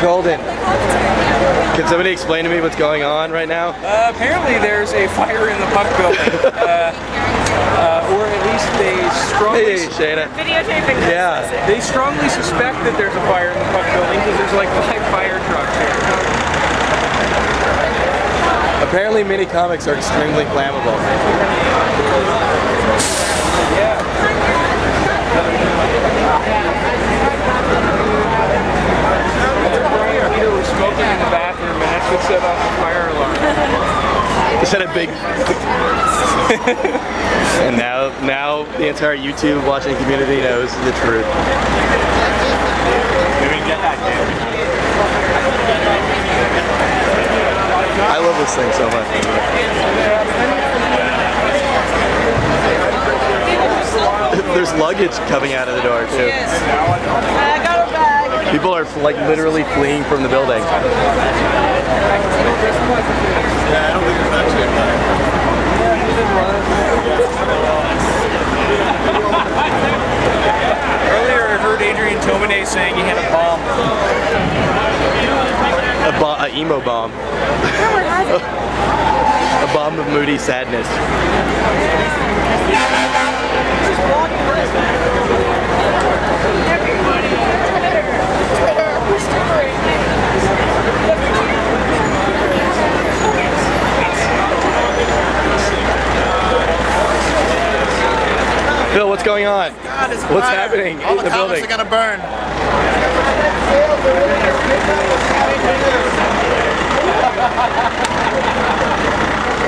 Golden. Can somebody explain to me what's going on right now? Apparently there's a fire in the Puck building. Or at least they strongly... Hey, Shayna. Videotaping this. Yeah. They strongly suspect that there's a fire in the Puck building because there's like 5 fire trucks here. Apparently mini comics are extremely flammable. Yeah. Peter was smoking in the bathroom and that's what set off the fire alarm. He said a big... And now the entire YouTube watching community knows the truth. Maybe get that game. I love this thing so much. There's luggage coming out of the door too. Yes. I got a bag. People are like literally fleeing from the building. Yeah, I don't think it's that cheap. Earlier I heard Adrian Tomine saying he had a bomb. A emo bomb. A bomb of moody sadness. Phil, what's going on? God, it's What's fire. happening All in the the comics building? are gonna burn.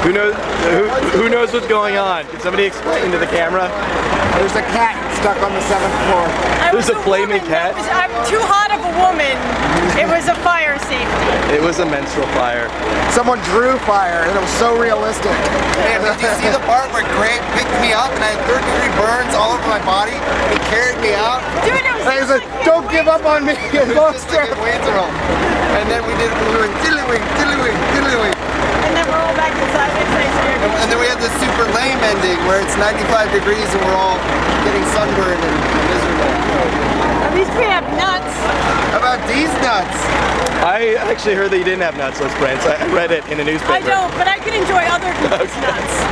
Who knows what's going on? Can somebody explain to the camera? There's a cat stuck on the 7th floor. There's a flaming cat? I'm too hot of a woman. It was a fire safety. It was a menstrual fire. Someone drew fire and it was so realistic. Man, did you see the part where Greg picked me up and I had 3rd-degree burns all over my body? He carried me out. Dude, it was And he said, "Don't give up on me, It was just monster." like in Wayne's World. And then we were in tiddlywink, tiddlywink, tiddlywink. and then we're all back inside. And then we had this super lame ending where it's 95 degrees and we're all getting sunburned and miserable. At least we have nuts. How about these nuts? I actually heard that you didn't have nuts, Prince. I read it in a newspaper. I don't, but I can enjoy other people's nuts.